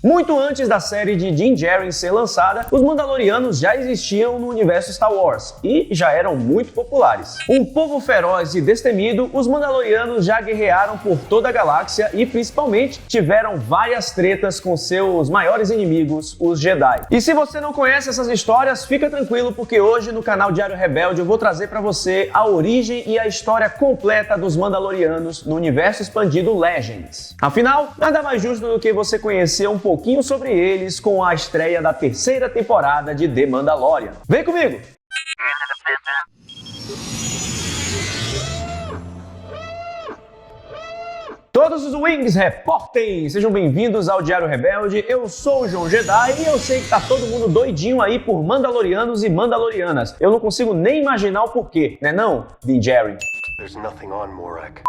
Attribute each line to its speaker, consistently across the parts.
Speaker 1: Muito antes da série de Din Djarin ser lançada, os Mandalorianos já existiam no universo Star Wars e já eram muito populares. Um povo feroz e destemido, os Mandalorianos já guerrearam por toda a galáxia e principalmente tiveram várias tretas com seus maiores inimigos, os Jedi. E se você não conhece essas histórias, fica tranquilo porque hoje no canal Diário Rebelde eu vou trazer para você a origem e a história completa dos Mandalorianos no universo expandido Legends. Afinal, nada mais justo do que você conhecer um pouquinho sobre eles com a estreia da terceira temporada de The Mandalorian. Vem comigo! Todos os Wings reportem! Sejam bem-vindos ao Diário Rebelde, eu sou o João Jedi e eu sei que tá todo mundo doidinho aí por Mandalorianos e Mandalorianas. Eu não consigo nem imaginar o porquê, né não, Din Djarin?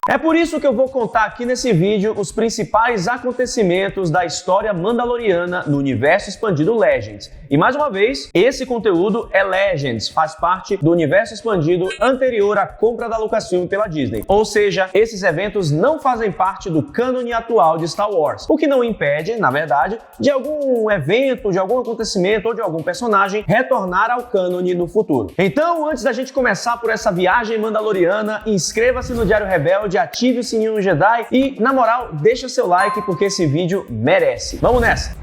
Speaker 1: É por isso que eu vou contar aqui nesse vídeo os principais acontecimentos da história mandaloriana no universo expandido Legends. E mais uma vez, esse conteúdo é Legends, faz parte do universo expandido anterior à compra da Lucasfilm pela Disney. Ou seja, esses eventos não fazem parte do cânone atual de Star Wars, o que não impede, na verdade, de algum evento, de algum acontecimento ou de algum personagem retornar ao cânone no futuro. Então, antes da gente começar por essa viagem mandaloriana, inscreva-se no Diário Rebelde, ative o sininho no Jedi e, na moral, deixa seu like porque esse vídeo merece. Vamos nessa!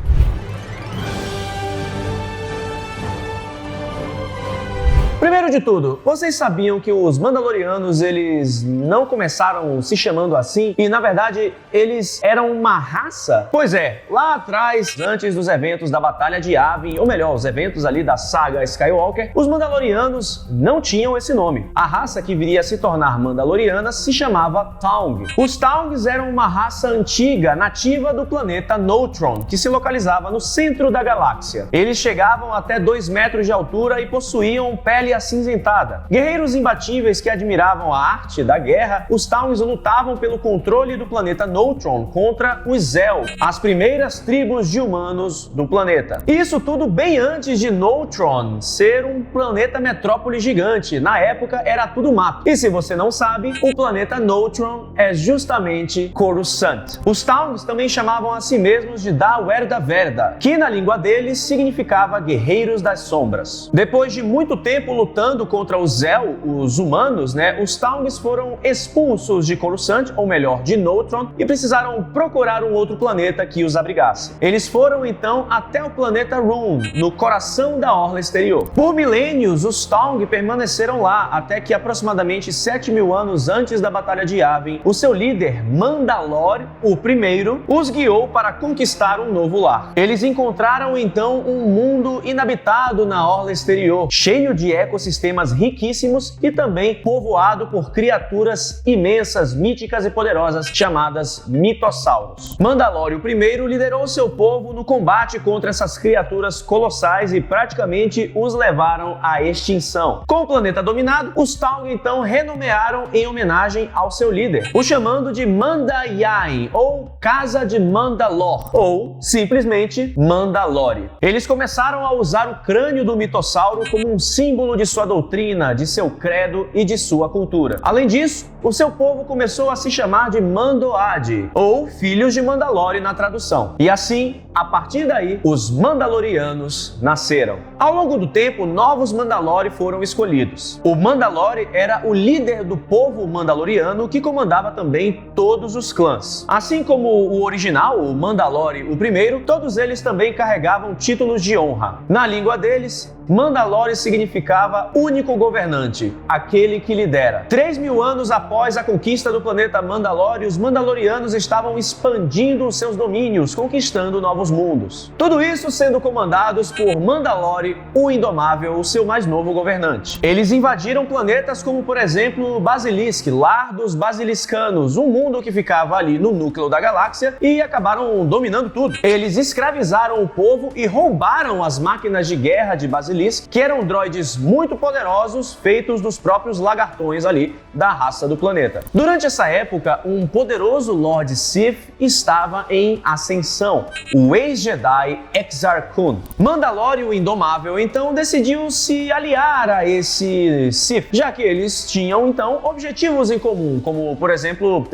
Speaker 1: Primeiro de tudo, vocês sabiam que os Mandalorianos, eles não começaram se chamando assim e, na verdade, eles eram uma raça? Pois é, lá atrás, antes dos eventos da Batalha de Yavin, ou melhor, os eventos ali da saga Skywalker, os Mandalorianos não tinham esse nome. A raça que viria a se tornar Mandaloriana se chamava Taung. Os Taungs eram uma raça antiga, nativa do planeta Neutron, que se localizava no centro da galáxia. Eles chegavam até 2 metros de altura e possuíam pele acinzentada. Guerreiros imbatíveis que admiravam a arte da guerra, os Taungs lutavam pelo controle do planeta Neutron contra os Zel, as primeiras tribos de humanos do planeta. Isso tudo bem antes de Neutron ser um planeta metrópole gigante. Na época era tudo mato. E se você não sabe, o planeta Neutron é justamente Coruscant. Os Taungs também chamavam a si mesmos de Da Verda, que na língua deles significava Guerreiros das Sombras. Depois de muito tempo lutando contra os Zel, os humanos, os Taungs foram expulsos de Coruscant, ou melhor, de Neutron, e precisaram procurar um outro planeta que os abrigasse. Eles foram então até o planeta Rune, no coração da orla exterior. Por milênios, os Taung permaneceram lá, até que aproximadamente 7.000 anos antes da Batalha de Yavin, o seu líder, Mandalore, o primeiro, os guiou para conquistar um novo lar. Eles encontraram então um mundo inabitado na orla exterior, cheio de ecossistemas riquíssimos e também povoado por criaturas imensas, míticas e poderosas chamadas mitossauros. Mandalore I liderou seu povo no combate contra essas criaturas colossais e praticamente os levaram à extinção. Com o planeta dominado, os Taung então renomearam em homenagem ao seu líder, o chamando de Mandayain, ou Casa de Mandalore, ou simplesmente Mandalore. Eles começaram a usar o crânio do mitossauro como um símbolo de sua doutrina, de seu credo e de sua cultura. Além disso, o seu povo começou a se chamar de Mandoade, ou Filhos de Mandalore na tradução. E assim, a partir daí, os Mandalorianos nasceram. Ao longo do tempo, novos Mandalore foram escolhidos. O Mandalore era o líder do povo mandaloriano que comandava também todos os clãs. Assim como o original, o Mandalore I, todos eles também carregavam títulos de honra. Na língua deles, Mandalore significava único governante, aquele que lidera. 3.000 anos após a conquista do planeta Mandalore, os Mandalorianos estavam expandindo os seus domínios, conquistando novos mundos. Tudo isso sendo comandados por Mandalore, o Indomável, o seu mais novo governante. Eles invadiram planetas como, por exemplo, Basilisk, lar dos basiliscanos, um mundo que ficava ali no núcleo da galáxia, e acabaram dominando tudo. Eles escravizaram o povo e roubaram as máquinas de guerra de Basilisk Basilisk, que eram droides muito poderosos feitos dos próprios lagartões ali da raça do planeta. Durante essa época, um poderoso Lord Sith estava em ascensão, o ex-Jedi Exar Kun. Mandalore o Indomável então decidiu se aliar a esse Sith, já que eles tinham então objetivos em comum, como por exemplo,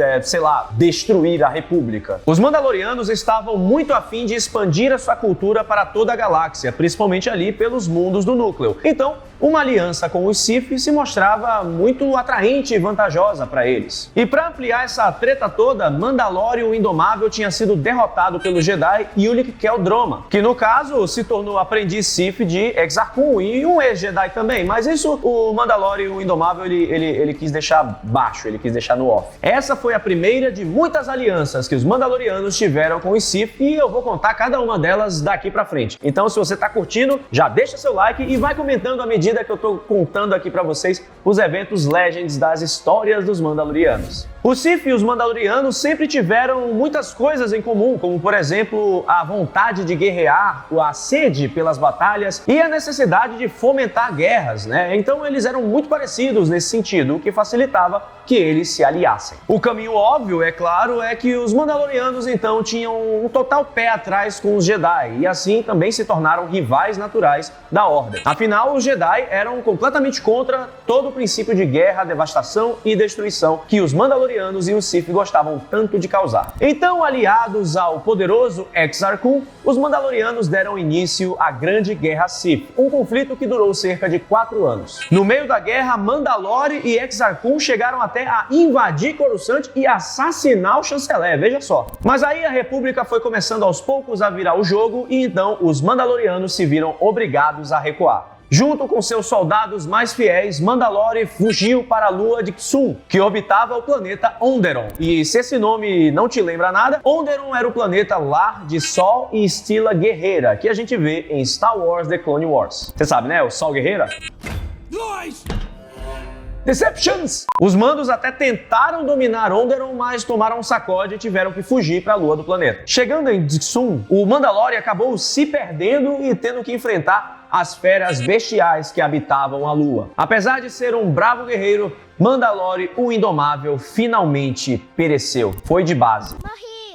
Speaker 1: destruir a República. Os Mandalorianos estavam muito afim de expandir a sua cultura para toda a galáxia, principalmente ali pelos mundos do núcleo. Então, uma aliança com os Sith se mostrava muito atraente e vantajosa para eles. E para ampliar essa treta toda, Mandalore o Indomável tinha sido derrotado pelo Jedi Ulic Qel-Droma, que no caso se tornou aprendiz Sith de Exar Kun e um ex-Jedi também, mas isso o Mandalore o Indomável ele quis deixar baixo, ele quis deixar no off. Essa foi a primeira de muitas alianças que os Mandalorianos tiveram com os Sith e eu vou contar cada uma delas daqui pra frente. Então, se você tá curtindo, já deixa seu like e vai comentando à medida que eu tô contando aqui pra vocês os eventos Legends das histórias dos Mandalorianos. Os Sith e os Mandalorianos sempre tiveram muitas coisas em comum, como por exemplo a vontade de guerrear, a sede pelas batalhas e a necessidade de fomentar guerras, né? Então eles eram muito parecidos nesse sentido, o que facilitava que eles se aliassem. O caminho óbvio, é claro, é que os Mandalorianos então tinham um total pé atrás com os Jedi e assim também se tornaram rivais naturais da Ordem. Afinal, os Jedi eram completamente contra todo o princípio de guerra, devastação e destruição que os Mandalorianos e os Sith gostavam tanto de causar. Então, aliados ao poderoso Exar Kun, os Mandalorianos deram início à Grande Guerra Sith, um conflito que durou cerca de 4 anos. No meio da guerra, Mandalore e Exar Kun chegaram até a invadir Coruscant e assassinar o chanceler, veja só. Mas aí a República foi começando aos poucos a virar o jogo e então os Mandalorianos se viram obrigados a recuar. Junto com seus soldados mais fiéis, Mandalore fugiu para a lua de Xum, que orbitava o planeta Onderon. E se esse nome não te lembra nada, Onderon era o planeta lar de Sol e Stilla Guerreira, que a gente vê em Star Wars The Clone Wars. Você sabe, né? O Sol Guerreira? Deceptions! Os Mandos até tentaram dominar Onderon, mas tomaram um sacode e tiveram que fugir para a lua do planeta. Chegando em Xum, o Mandalore acabou se perdendo e tendo que enfrentar as feras bestiais que habitavam a lua. Apesar de ser um bravo guerreiro, Mandalore o Indomável finalmente pereceu. Foi de base.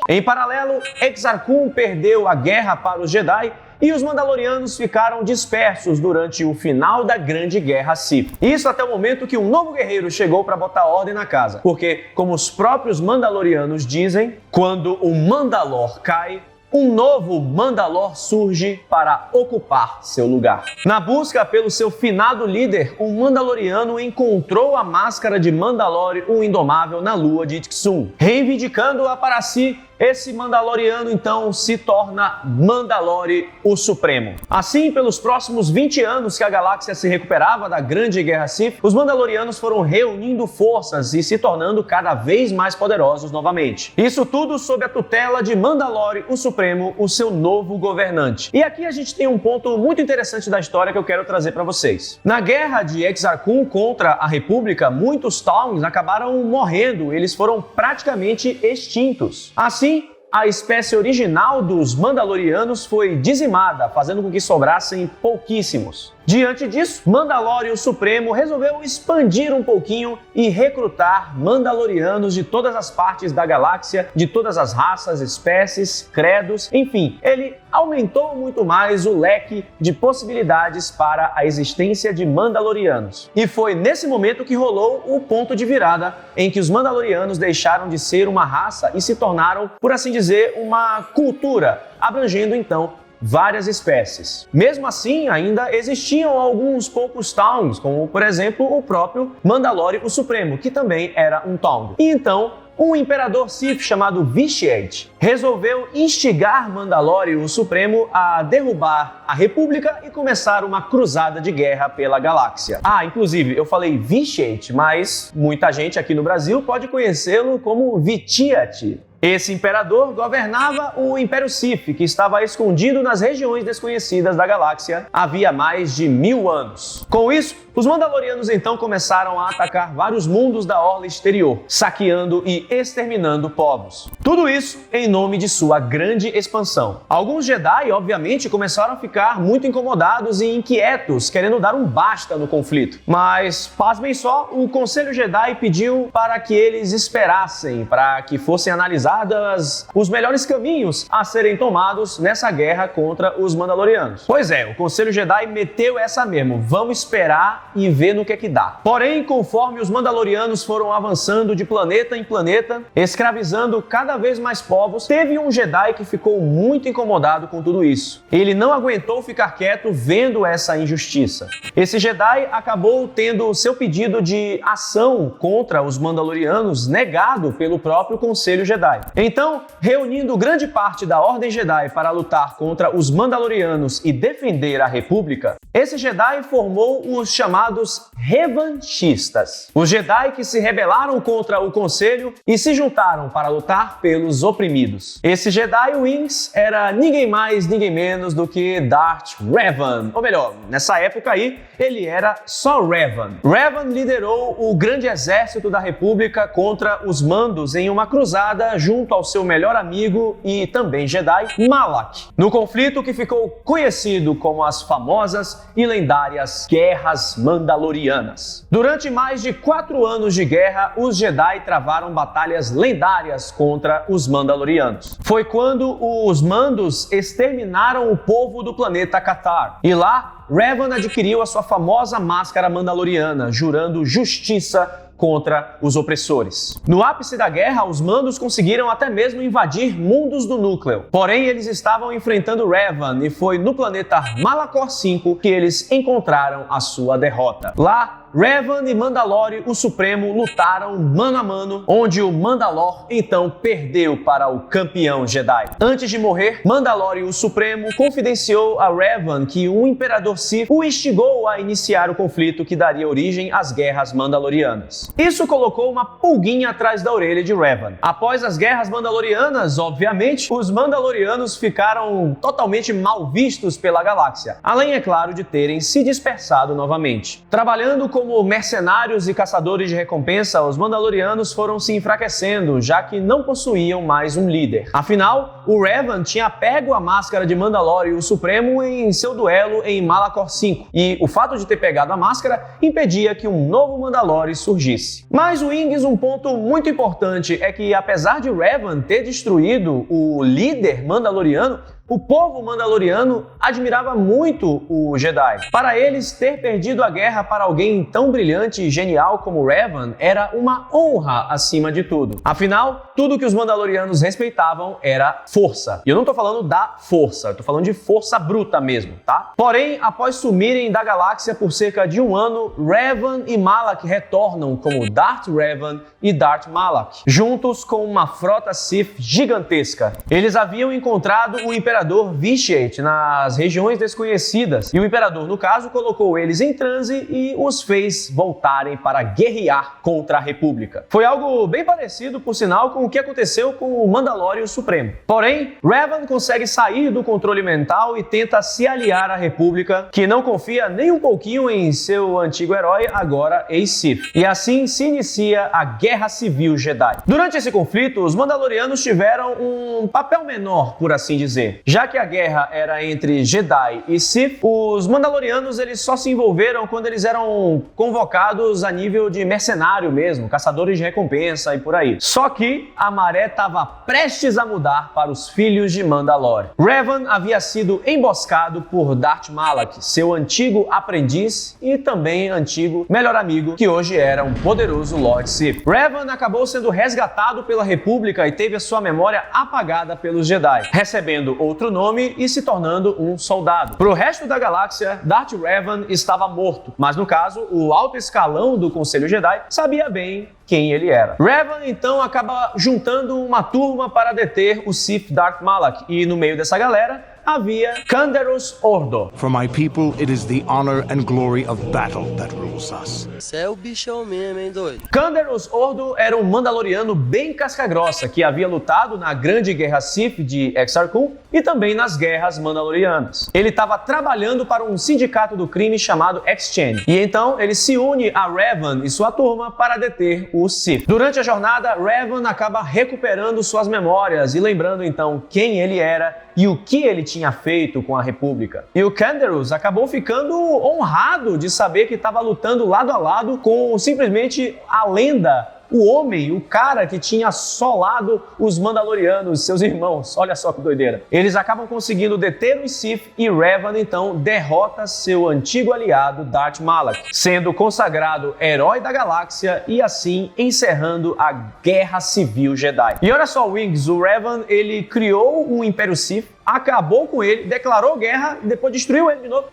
Speaker 1: Em paralelo, Exar Kun perdeu a guerra para os Jedi e os Mandalorianos ficaram dispersos durante o final da Grande Guerra Sith. Isso até o momento que um novo guerreiro chegou para botar ordem na casa. Porque, como os próprios Mandalorianos dizem, quando o Mandalor cai, um novo Mandalor surge para ocupar seu lugar. Na busca pelo seu finado líder, um Mandaloriano encontrou a máscara de Mandalore o Indomável na lua de Xum. Reivindicando-a para si, esse Mandaloriano então se torna Mandalore o Supremo. Assim, pelos próximos 20 anos que a galáxia se recuperava da Grande Guerra Sith, os Mandalorianos foram reunindo forças e se tornando cada vez mais poderosos novamente. Isso tudo sob a tutela de Mandalore o Supremo, o seu novo governante. E aqui a gente tem um ponto muito interessante da história que eu quero trazer para vocês. Na guerra de Exar Kun contra a República, muitos Taungs acabaram morrendo, eles foram praticamente extintos. Assim, a espécie original dos Mandalorianos foi dizimada, fazendo com que sobrassem pouquíssimos. Diante disso, Mandalore o Supremo resolveu expandir um pouquinho e recrutar Mandalorianos de todas as partes da galáxia, de todas as raças, espécies, credos, enfim, ele aumentou muito mais o leque de possibilidades para a existência de Mandalorianos. E foi nesse momento que rolou o ponto de virada em que os Mandalorianos deixaram de ser uma raça e se tornaram, por assim dizer, uma cultura, abrangendo então várias espécies. Mesmo assim, ainda existiam alguns poucos Taungs, como por exemplo o próprio Mandalore o Supremo, que também era um Taung. E então, um imperador Sith chamado Vitiate resolveu instigar Mandalore o Supremo a derrubar a República e começar uma cruzada de guerra pela galáxia. Ah, inclusive, eu falei Vitiate, mas muita gente aqui no Brasil pode conhecê-lo como Vitiate. Esse imperador governava o Império Sith, que estava escondido nas regiões desconhecidas da galáxia havia mais de 1000 anos. Com isso, Os Mandalorianos então começaram a atacar vários mundos da orla exterior, saqueando e exterminando povos. Tudo isso em nome de sua grande expansão. Alguns Jedi, obviamente, começaram a ficar muito incomodados e inquietos, querendo dar um basta no conflito. Mas, pasmem só, o Conselho Jedi pediu para que eles esperassem, para que fossem analisadas os melhores caminhos a serem tomados nessa guerra contra os Mandalorianos. Pois é, o Conselho Jedi meteu essa mesmo, vamos esperar e ver no que dá. Porém, conforme os Mandalorianos foram avançando de planeta em planeta, escravizando cada vez mais povos, teve um Jedi que ficou muito incomodado com tudo isso. Ele não aguentou ficar quieto vendo essa injustiça. Esse Jedi acabou tendo seu pedido de ação contra os Mandalorianos negado pelo próprio Conselho Jedi. Então, reunindo grande parte da Ordem Jedi para lutar contra os Mandalorianos e defender a República, esse Jedi formou os chamados revanchistas. Os Jedi que se rebelaram contra o Conselho e se juntaram para lutar pelos oprimidos. Esse Jedi Wings era ninguém mais, ninguém menos do que Darth Revan. Ou melhor, nessa época aí, ele era só Revan. Revan liderou o grande exército da República contra os Mandos em uma cruzada junto ao seu melhor amigo e também Jedi, Malak, no conflito que ficou conhecido como as famosas e lendárias Guerras Mandalorianas. Durante mais de 4 anos de guerra, os Jedi travaram batalhas lendárias contra os Mandalorianos. Foi quando os Mandos exterminaram o povo do planeta Catar. E lá, Revan adquiriu a sua famosa máscara mandaloriana, jurando justiça contra os opressores. No ápice da guerra, os Mandos conseguiram até mesmo invadir mundos do núcleo. Porém, eles estavam enfrentando Revan e foi no planeta Malachor 5 que eles encontraram a sua derrota. Lá, Revan e Mandalore, o Supremo, lutaram mano a mano, onde o Mandalor então perdeu para o campeão Jedi. Antes de morrer, Mandalore, o Supremo, confidenciou a Revan que o Imperador Sith o instigou a iniciar o conflito que daria origem às Guerras Mandalorianas. Isso colocou uma pulguinha atrás da orelha de Revan. Após as Guerras Mandalorianas, obviamente, os Mandalorianos ficaram totalmente mal vistos pela galáxia, além, é claro, de terem se dispersado novamente. Trabalhando como mercenários e caçadores de recompensa, os Mandalorianos foram se enfraquecendo, já que não possuíam mais um líder. Afinal, o Revan tinha pego a máscara de Mandalore, o Supremo, em seu duelo em Malachor 5, e o fato de ter pegado a máscara impedia que um novo Mandalore surgisse. Mas, Wings, um ponto muito importante é que, apesar de Revan ter destruído o líder mandaloriano, o povo mandaloriano admirava muito o Jedi. Para eles, ter perdido a guerra para alguém tão brilhante e genial como Revan era uma honra acima de tudo. Afinal, tudo que os mandalorianos respeitavam era força. E eu não tô falando da força, eu tô falando de força bruta mesmo, tá? Porém, após sumirem da galáxia por cerca de 1 ano, Revan e Malak retornam como Darth Revan e Darth Malak, juntos com uma frota Sith gigantesca. Eles haviam encontrado o Imperador Vitiate nas regiões desconhecidas, e o Imperador, no caso, colocou eles em transe e os fez voltarem para guerrear contra a República. Foi algo bem parecido, por sinal, com o que aconteceu com o Mandalore Supremo. Porém, Revan consegue sair do controle mental e tenta se aliar à República, que não confia nem um pouquinho em seu antigo herói, agora ex-Sith. E assim se inicia a Guerra Civil Jedi. Durante esse conflito, os Mandalorianos tiveram um papel menor, por assim dizer. Já que a guerra era entre Jedi e Sith, os Mandalorianos eles só se envolveram quando eles eram convocados a nível de mercenário mesmo, caçadores de recompensa e por aí. Só que a maré estava prestes a mudar para os filhos de Mandalore. Revan havia sido emboscado por Darth Malak, seu antigo aprendiz e também antigo melhor amigo, que hoje era um poderoso Lord Sith. Revan acabou sendo resgatado pela República e teve a sua memória apagada pelos Jedi, recebendo outro nome e se tornando um soldado. Pro resto da galáxia, Darth Revan estava morto, mas no caso, o alto escalão do Conselho Jedi sabia bem quem ele era. Revan então acaba juntando uma turma para deter o Sith Darth Malak, e no meio dessa galera havia Canderous Ordo.
Speaker 2: For my people, it is the honor and glory of battle that rules us.
Speaker 3: Você é o bichão mesmo, hein, doido?
Speaker 1: Canderous Ordo era um Mandaloriano bem casca-grossa que havia lutado na Grande Guerra Sith de Exar Kun e também nas Guerras Mandalorianas. Ele estava trabalhando para um sindicato do crime chamado X-Chain e então ele se une a Revan e sua turma para deter o Sith. Durante a jornada, Revan acaba recuperando suas memórias e lembrando então quem ele era e o que ele tinha feito com a República. E o Canderous acabou ficando honrado de saber que estava lutando lado a lado com simplesmente a lenda, o homem, o cara que tinha assolado os Mandalorianos, seus irmãos. Olha só que doideira. Eles acabam conseguindo deter os Sith e Revan então derrota seu antigo aliado Darth Malak, sendo consagrado herói da galáxia e assim encerrando a Guerra Civil Jedi. E olha só, Wings, o Revan ele criou um Império Sith, acabou com ele, declarou guerra e depois destruiu ele de novo.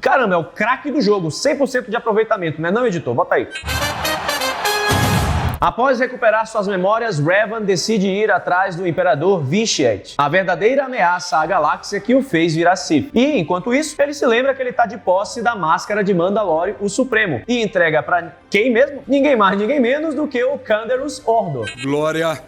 Speaker 1: Caramba, é o craque do jogo, 100% de aproveitamento, né não, editor? Bota aí. Após recuperar suas memórias, Revan decide ir atrás do Imperador Vitiate, a verdadeira ameaça à galáxia que o fez virar Sith. E, enquanto isso, ele se lembra que ele está de posse da máscara de Mandalore, o Supremo, e entrega para quem mesmo? Ninguém mais, ninguém menos do que o Canderous Ordo.
Speaker 4: Glória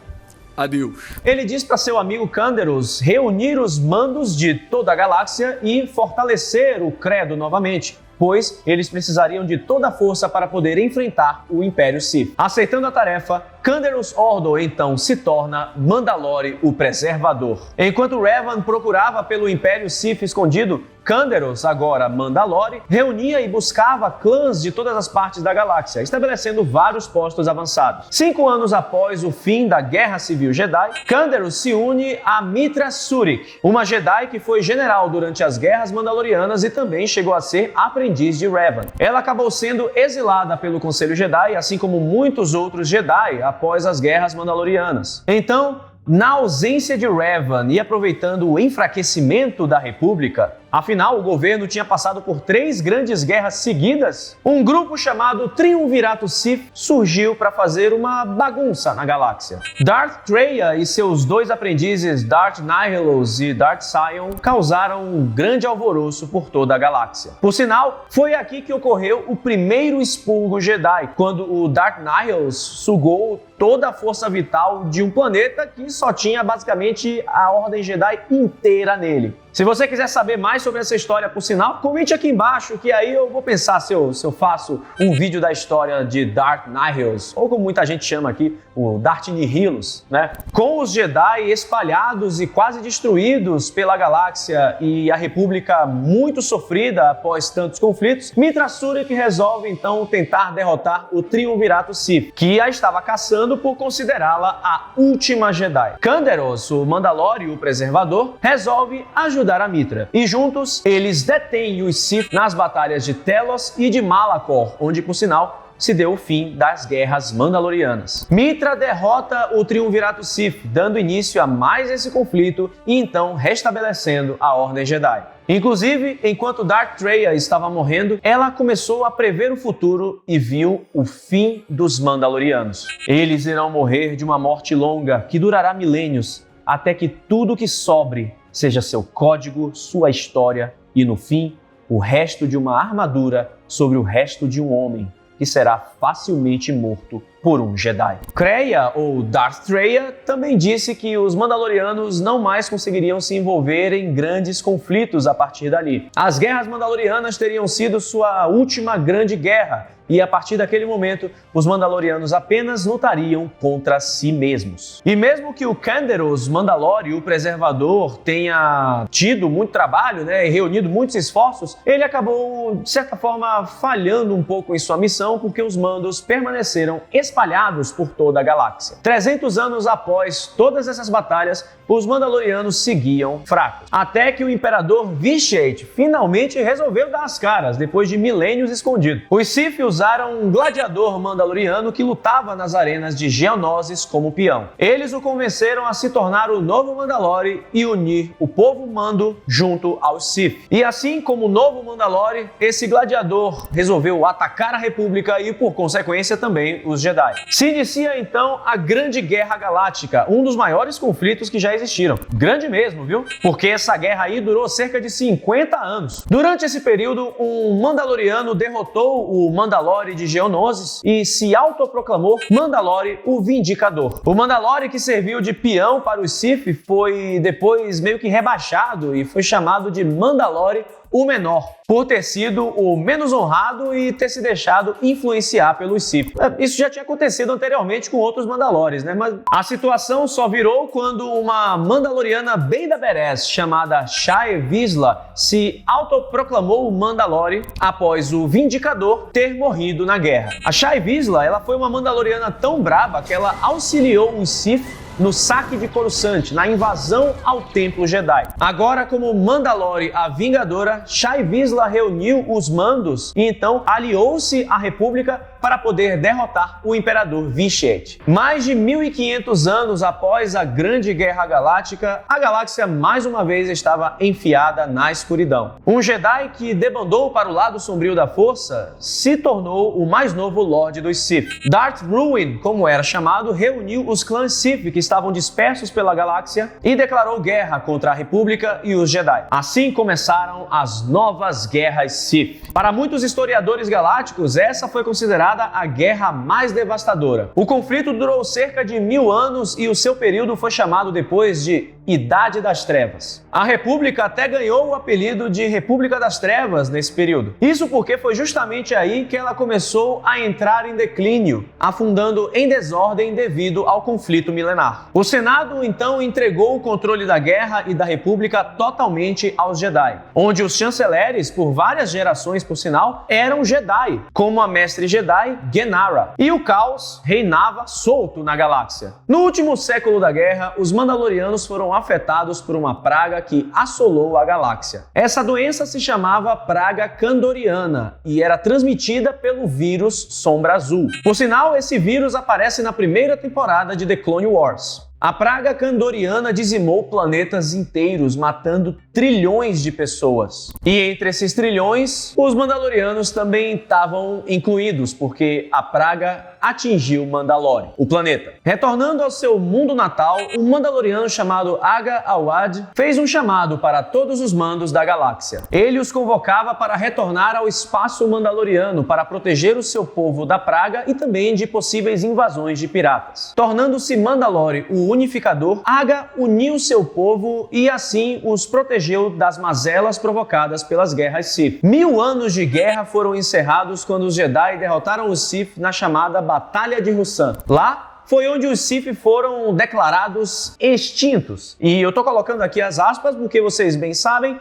Speaker 4: a Deus.
Speaker 1: Ele diz para seu amigo Canderous reunir os mandos de toda a galáxia e fortalecer o credo novamente, pois eles precisariam de toda a força para poder enfrentar o Império Sith. Aceitando a tarefa, Canderous Ordo então se torna Mandalore o Preservador. Enquanto Revan procurava pelo Império Sith escondido, Canderous, agora Mandalore, reunia e buscava clãs de todas as partes da galáxia, estabelecendo vários postos avançados. 5 anos após o fim da Guerra Civil Jedi, Canderous se une a Mitra Surik, uma Jedi que foi general durante as Guerras Mandalorianas e também chegou a ser aprendiz de Revan. Ela acabou sendo exilada pelo Conselho Jedi, assim como muitos outros Jedi após as Guerras Mandalorianas. Então, na ausência de Revan e aproveitando o enfraquecimento da República, afinal, o governo tinha passado por 3 grandes guerras seguidas, um grupo chamado Triunvirato Sith surgiu para fazer uma bagunça na galáxia. Darth Traya e seus 2 aprendizes, Darth Nihilus e Darth Sion, causaram um grande alvoroço por toda a galáxia. Por sinal, foi aqui que ocorreu o primeiro expurgo Jedi, quando o Darth Nihilus sugou toda a força vital de um planeta que só tinha basicamente a Ordem Jedi inteira nele. Se você quiser saber mais sobre essa história, por sinal, comente aqui embaixo que aí eu vou pensar se eu faço um vídeo da história de Darth Nihilus, ou como muita gente chama aqui, o Darth Nihilus, né? Com os Jedi espalhados e quase destruídos pela galáxia e a República muito sofrida após tantos conflitos, Mitra Surik resolve então tentar derrotar o Triunvirato Sith, que a estava caçando por considerá-la a última Jedi. Canderous, o Mandalore, o Preservador, resolve ajudar a Mitra. E juntos, eles detêm os Sith nas batalhas de Telos e de Malachor, onde, por sinal, se deu o fim das guerras mandalorianas. Mitra derrota o Triunvirato Sith, dando início a mais esse conflito e então restabelecendo a Ordem Jedi. Inclusive, enquanto Darth Traya estava morrendo, ela começou a prever o futuro e viu o fim dos Mandalorianos. Eles irão morrer de uma morte longa que durará milênios, até que tudo que sobre seja seu código, sua história e, no fim, o resto de uma armadura sobre o resto de um homem, que será facilmente morto por um Jedi. Kreia, ou Darth Traya, também disse que os Mandalorianos não mais conseguiriam se envolver em grandes conflitos a partir dali. As guerras Mandalorianas teriam sido sua última grande guerra, e a partir daquele momento, os Mandalorianos apenas lutariam contra si mesmos. E mesmo que o Canderous Mandalore, o Preservador, tenha tido muito trabalho, e reunido muitos esforços, ele acabou, de certa forma, falhando um pouco em sua missão, porque os Mandos permaneceram espalhados por toda a galáxia. 300 anos após todas essas batalhas, os Mandalorianos seguiam fracos. Até que o Imperador Vitiate finalmente resolveu dar as caras, depois de milênios escondido. Os Sith usaram um gladiador mandaloriano que lutava nas arenas de Geonosis como peão. Eles o convenceram a se tornar o novo Mandalore e unir o povo Mando junto aos Sith. E assim como o novo Mandalore, esse gladiador resolveu atacar a República e, por consequência, também os Jedi. Jedi. Se inicia então a Grande Guerra Galáctica, um dos maiores conflitos que já existiram. Grande mesmo, viu? Porque essa guerra aí durou cerca de 50 anos. Durante esse período, um Mandaloriano derrotou o Mandalore de Geonosis e se autoproclamou Mandalore o Vindicador. O Mandalore, que serviu de peão para os Sith, foi depois meio que rebaixado e foi chamado de Mandalore o Menor, por ter sido o menos honrado e ter se deixado influenciar pelos Sith. Isso já tinha acontecido anteriormente com outros Mandalores, né? Mas a situação só virou quando uma Mandaloriana bem da Badass, chamada Shae Vizsla, se autoproclamou Mandalore após o Vindicador ter morrido na guerra. A Shae Vizsla, ela foi uma Mandaloriana tão braba que ela auxiliou os Sith no saque de Coruscant, na invasão ao Templo Jedi. Agora, como Mandalore a Vingadora, Shae Vizsla reuniu os mandos e então aliou-se à República para poder derrotar o Imperador Vichete. Mais de 1500 anos após a Grande Guerra Galáctica, a galáxia mais uma vez estava enfiada na escuridão. Um Jedi que debandou para o lado sombrio da Força se tornou o mais novo Lorde dos Sith. Darth Ruin, como era chamado, reuniu os clãs Sith que estavam dispersos pela galáxia e declarou guerra contra a República e os Jedi. Assim começaram as novas guerras Sith. Para muitos historiadores galácticos, essa foi considerada a guerra mais devastadora. O conflito durou cerca de 1000 anos e o seu período foi chamado depois de Idade das Trevas. A República até ganhou o apelido de República das Trevas nesse período. Isso porque foi justamente aí que ela começou a entrar em declínio, afundando em desordem devido ao conflito milenar. O Senado então entregou o controle da guerra e da República totalmente aos Jedi, onde os chanceleres, por várias gerações por sinal, eram Jedi, como a Mestre Jedi Genara, e o caos reinava solto na galáxia. No último século da guerra, os Mandalorianos foram afetados por uma praga que assolou a galáxia. Essa doença se chamava Praga Kandoriana e era transmitida pelo vírus Sombra Azul. Por sinal, esse vírus aparece na primeira temporada de The Clone Wars. A praga Kandoriana dizimou planetas inteiros, matando trilhões de pessoas. E entre esses trilhões, os Mandalorianos também estavam incluídos, porque a praga atingiu Mandalore, o planeta. Retornando ao seu mundo natal, um Mandaloriano chamado Aga Awad fez um chamado para todos os mandos da galáxia. Ele os convocava para retornar ao espaço mandaloriano para proteger o seu povo da praga e também de possíveis invasões de piratas. Tornando-se Mandalore o unificador, Aga uniu seu povo e assim os protegeu das mazelas provocadas pelas guerras Sith. 1000 anos de guerra foram encerrados quando os Jedi derrotaram os Sith na chamada Batalha de Ruusan. Lá foi onde os Sith foram declarados extintos. E eu tô colocando aqui as aspas porque vocês bem sabem,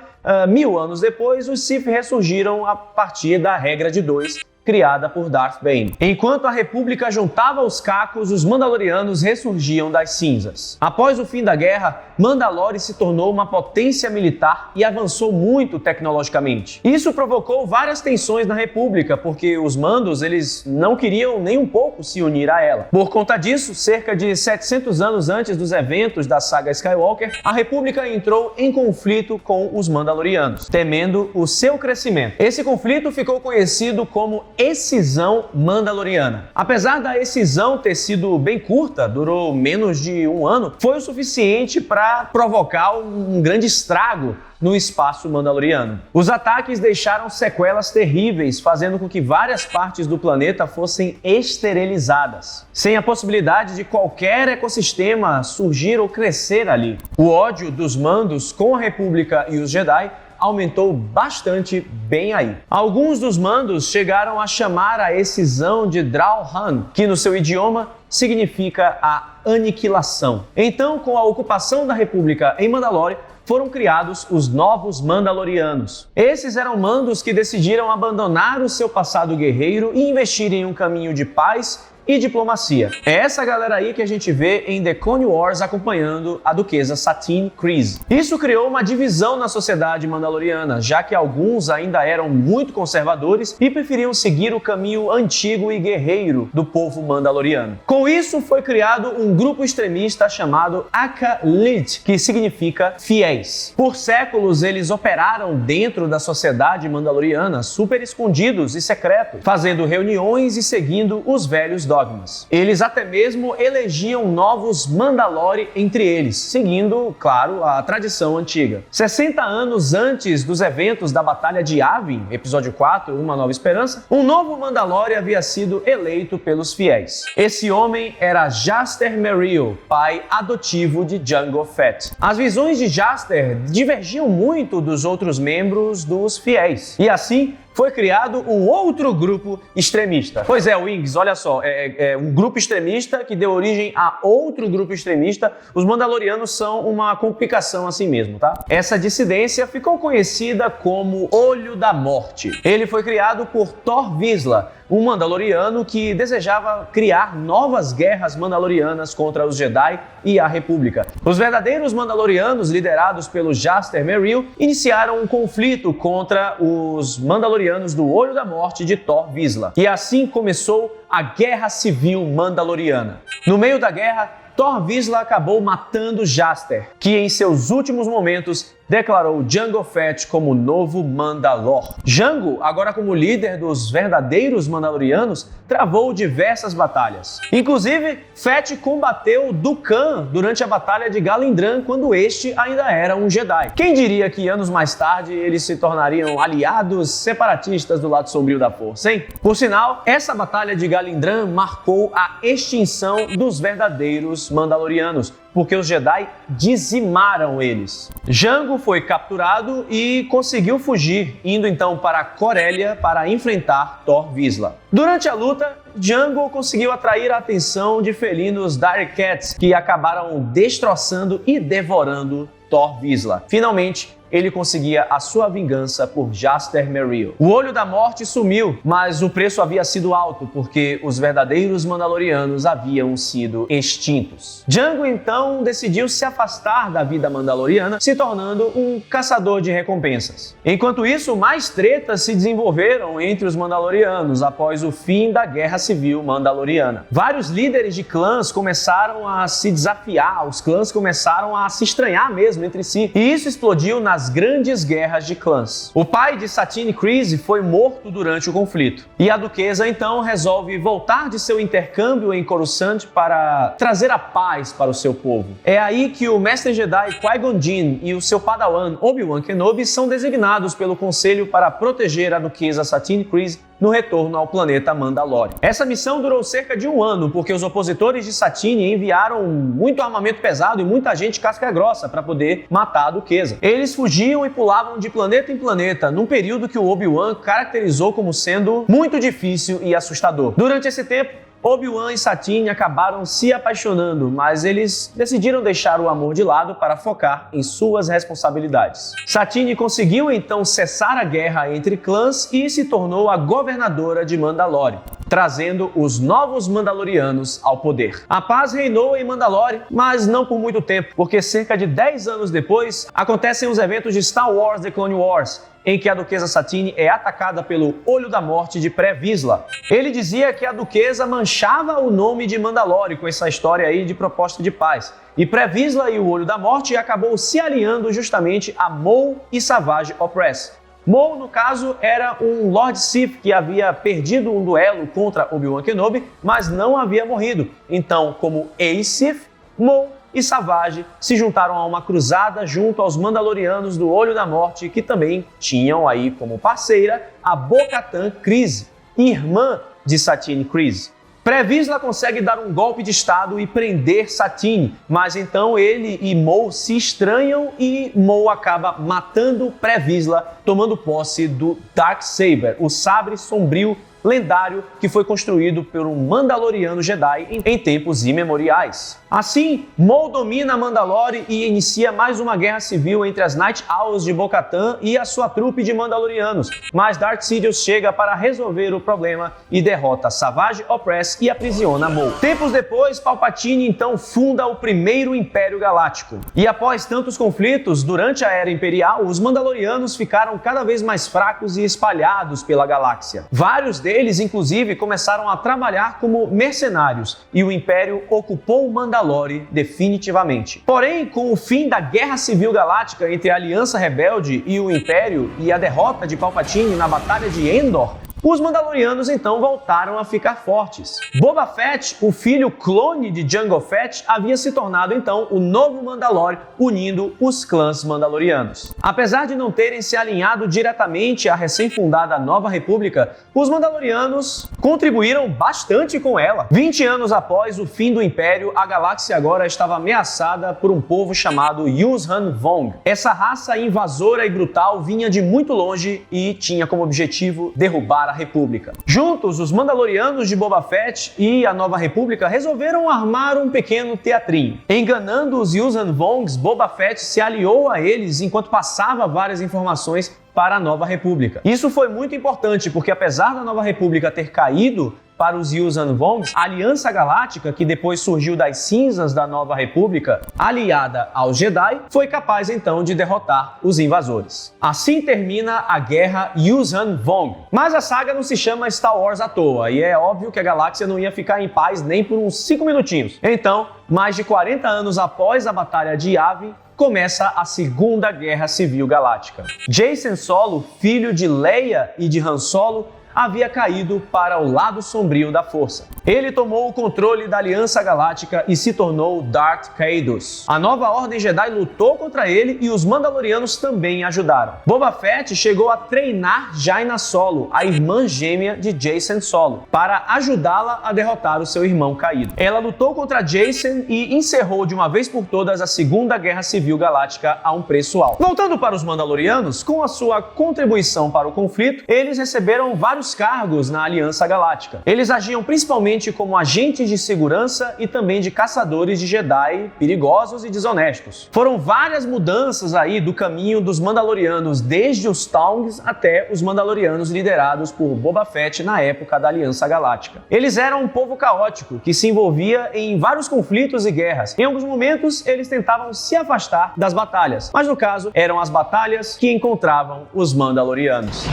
Speaker 1: 1000 anos depois os Sith ressurgiram a partir da regra de 2, criada por Darth Bane. Enquanto a República juntava os cacos, os Mandalorianos ressurgiam das cinzas. Após o fim da guerra, Mandalore se tornou uma potência militar e avançou muito tecnologicamente. Isso provocou várias tensões na República, porque os Mandos eles não queriam nem um pouco se unir a ela. Por conta disso, cerca de 700 anos antes dos eventos da saga Skywalker, a República entrou em conflito com os Mandalorianos, temendo o seu crescimento. Esse conflito ficou conhecido como Excisão Mandaloriana. Apesar da excisão ter sido bem curta, durou menos de 1 ano, foi o suficiente para provocar um grande estrago no espaço mandaloriano. Os ataques deixaram sequelas terríveis, fazendo com que várias partes do planeta fossem esterilizadas, sem a possibilidade de qualquer ecossistema surgir ou crescer ali. O ódio dos Mandos com a República e os Jedi aumentou bastante bem aí. Alguns dos Mandos chegaram a chamar a excisão de Dral-Han, que no seu idioma significa a aniquilação. Então, com a ocupação da República em Mandalore, foram criados os Novos Mandalorianos. Esses eram mandos que decidiram abandonar o seu passado guerreiro e investir em um caminho de paz e diplomacia. É essa galera aí que a gente vê em The Clone Wars acompanhando a duquesa Satine Kryze. Isso criou uma divisão na sociedade mandaloriana, já que alguns ainda eram muito conservadores e preferiam seguir o caminho antigo e guerreiro do povo mandaloriano. Com isso, foi criado um grupo extremista chamado Acolyte, que significa fiéis. Por séculos, eles operaram dentro da sociedade mandaloriana, super escondidos e secretos, fazendo reuniões e seguindo os velhos dogmas. Eles até mesmo elegiam novos Mandalore entre eles, seguindo, claro, a tradição antiga. 60 anos antes dos eventos da Batalha de Yavin, episódio 4, Uma Nova Esperança, um novo Mandalore havia sido eleito pelos fiéis. Esse homem era Jaster Merrill, pai adotivo de Jango Fett. As visões de Jaster divergiam muito dos outros membros dos fiéis, e assim foi criado um outro grupo extremista. Pois é, Wings, olha só, é um grupo extremista que deu origem a outro grupo extremista. Os Mandalorianos são uma complicação assim mesmo, tá? Essa dissidência ficou conhecida como Olho da Morte. Ele foi criado por Thor Vizsla, um Mandaloriano que desejava criar novas guerras mandalorianas contra os Jedi e a República. Os verdadeiros Mandalorianos, liderados pelo Jaster Merrill, iniciaram um conflito contra os Mandalorianos do Olho da Morte de Thor Vizsla. E assim começou a Guerra Civil Mandaloriana. No meio da guerra, Thor Vizsla acabou matando Jaster, que em seus últimos momentos declarou Jango Fett como novo Mandalor. Jango, agora como líder dos verdadeiros Mandalorianos, travou diversas batalhas. Inclusive, Fett combateu Dukan durante a Batalha de Galindran, quando este ainda era um Jedi. Quem diria que anos mais tarde eles se tornariam aliados separatistas do lado sombrio da força, hein? Por sinal, essa Batalha de Galindran marcou a extinção dos verdadeiros Mandalorianos, porque os Jedi dizimaram eles. Jango foi capturado e conseguiu fugir, indo então para Corellia para enfrentar Thor Vizsla. Durante a luta, Jango conseguiu atrair a atenção de felinos Dire Cats, que acabaram destroçando e devorando Thor Vizsla. Finalmente, ele conseguia a sua vingança por Jaster Merrill. O Olho da Morte sumiu, mas o preço havia sido alto, porque os verdadeiros Mandalorianos haviam sido extintos. Jango então decidiu se afastar da vida mandaloriana, se tornando um caçador de recompensas. Enquanto isso, mais tretas se desenvolveram entre os Mandalorianos após o fim da Guerra Civil Mandaloriana. Vários líderes de clãs começaram a se desafiar, os clãs começaram a se estranhar mesmo entre si, e isso explodiu nas grandes guerras de clãs. O pai de Satine Kryze foi morto durante o conflito, e a duquesa então resolve voltar de seu intercâmbio em Coruscant para trazer a paz para o seu povo. É aí que o mestre Jedi Qui-Gon Jinn e o seu padawan Obi-Wan Kenobi são designados pelo conselho para proteger a duquesa Satine Kryze no retorno ao planeta Mandalore. Essa missão durou cerca de um ano, porque os opositores de Satine enviaram muito armamento pesado e muita gente casca grossa para poder matar a duquesa. Eles fugiam e pulavam de planeta em planeta, num período que o Obi-Wan caracterizou como sendo muito difícil e assustador. Durante esse tempo, Obi-Wan e Satine acabaram se apaixonando, mas eles decidiram deixar o amor de lado para focar em suas responsabilidades. Satine conseguiu então cessar a guerra entre clãs e se tornou a governadora de Mandalore, trazendo os novos Mandalorianos ao poder. A paz reinou em Mandalore, mas não por muito tempo, porque cerca de 10 anos depois acontecem os eventos de Star Wars The Clone Wars, em que a duquesa Satine é atacada pelo Olho da Morte de Pre Vizsla. Ele dizia que a duquesa manchava o nome de Mandalore com essa história aí de proposta de paz. E Pre Vizsla e o Olho da Morte acabou se alinhando justamente a Maul e Savage Opress. Maul, no caso, era um Lord Sith que havia perdido um duelo contra Obi-Wan Kenobi, mas não havia morrido. Então, como ex-Sith, Maul e Savage se juntaram a uma cruzada junto aos Mandalorianos do Olho da Morte, que também tinham aí como parceira a Bo-Katan Kryze, irmã de Satine Kryze. Pre Vizsla consegue dar um golpe de estado e prender Satine, mas então ele e Maul se estranham e Maul acaba matando Pre Vizsla, tomando posse do Darksaber, o sabre sombrio lendário que foi construído por um Mandaloriano Jedi em tempos imemoriais. Assim, Maul domina Mandalore e inicia mais uma guerra civil entre as Night Owls de Bo-Katan e a sua trupe de Mandalorianos, mas Darth Sidious chega para resolver o problema e derrota Savage Opress e aprisiona Maul. Tempos depois, Palpatine então funda o primeiro Império Galáctico. E após tantos conflitos, durante a Era Imperial, os Mandalorianos ficaram cada vez mais fracos e espalhados pela galáxia. Vários deles, inclusive, começaram a trabalhar como mercenários, e o Império ocupou Mandalore definitivamente. Porém, com o fim da Guerra Civil Galáctica entre a Aliança Rebelde e o Império e a derrota de Palpatine na Batalha de Endor, Os Mandalorianos então voltaram a ficar fortes. Boba Fett, o filho clone de Jango Fett, havia se tornado então o novo Mandalore, unindo os clãs Mandalorianos. Apesar de não terem se alinhado diretamente à recém-fundada Nova República, os Mandalorianos contribuíram bastante com ela. 20 anos após o fim do Império, a galáxia agora estava ameaçada por um povo chamado Yuuzhan Vong. Essa raça invasora e brutal vinha de muito longe e tinha como objetivo derrubar a República. Juntos, os Mandalorianos de Boba Fett e a Nova República resolveram armar um pequeno teatrinho. Enganando os Yuuzhan Vongs, Boba Fett se aliou a eles enquanto passava várias informações para a Nova República. Isso foi muito importante porque, apesar da Nova República ter caído para os Yuuzhan Vongs, a Aliança Galáctica, que depois surgiu das cinzas da Nova República, aliada aos Jedi, foi capaz então de derrotar os invasores. Assim termina a Guerra Yuuzhan Vong. Mas a saga não se chama Star Wars à toa, e é óbvio que a galáxia não ia ficar em paz nem por uns 5 minutinhos. Então, mais de 40 anos após a Batalha de Yavin, começa a Segunda Guerra Civil Galáctica. Jacen Solo, filho de Leia e de Han Solo, havia caído para o lado sombrio da força. Ele tomou o controle da Aliança Galáctica e se tornou Darth Caedus. A Nova Ordem Jedi lutou contra ele e os Mandalorianos também ajudaram. Boba Fett chegou a treinar Jaina Solo, a irmã gêmea de Jacen Solo, para ajudá-la a derrotar o seu irmão caído. Ela lutou contra Jacen e encerrou de uma vez por todas a Segunda Guerra Civil Galáctica a um preço alto. Voltando para os Mandalorianos, com a sua contribuição para o conflito, eles receberam vários cargos na Aliança Galáctica. Eles agiam principalmente como agentes de segurança e também de caçadores de Jedi perigosos e desonestos. Foram várias mudanças aí do caminho dos Mandalorianos, desde os Taungs até os Mandalorianos liderados por Boba Fett na época da Aliança Galáctica. Eles eram um povo caótico que se envolvia em vários conflitos e guerras. Em alguns momentos, eles tentavam se afastar das batalhas, mas no caso, eram as batalhas que encontravam os Mandalorianos.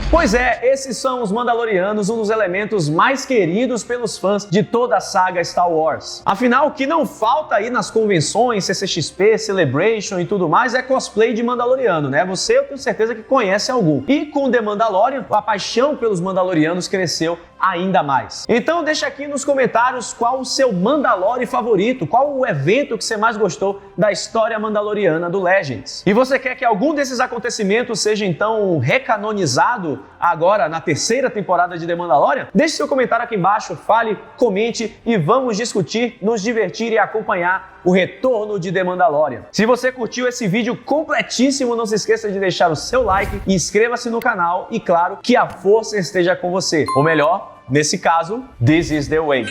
Speaker 1: Pois é, esses são os Mandalorianos, um dos elementos mais queridos pelos fãs de toda a saga Star Wars. Afinal, o que não falta aí nas convenções, CCXP, Celebration e tudo mais é cosplay de Mandaloriano, né? Você, eu tenho certeza que conhece algum. E com The Mandalorian, a paixão pelos Mandalorianos cresceu ainda mais. Então deixa aqui nos comentários qual o seu Mandalore favorito, qual o evento que você mais gostou da história mandaloriana do Legends. E você quer que algum desses acontecimentos seja então recanonizado agora na terceira temporada de The Mandalorian? Deixe seu comentário aqui embaixo, fale, comente e vamos discutir, nos divertir e acompanhar o retorno de The Mandalorian. Se você curtiu esse vídeo completíssimo, não se esqueça de deixar o seu like, inscreva-se no canal e claro, que a força esteja com você. Ou melhor, nesse caso, this is the way.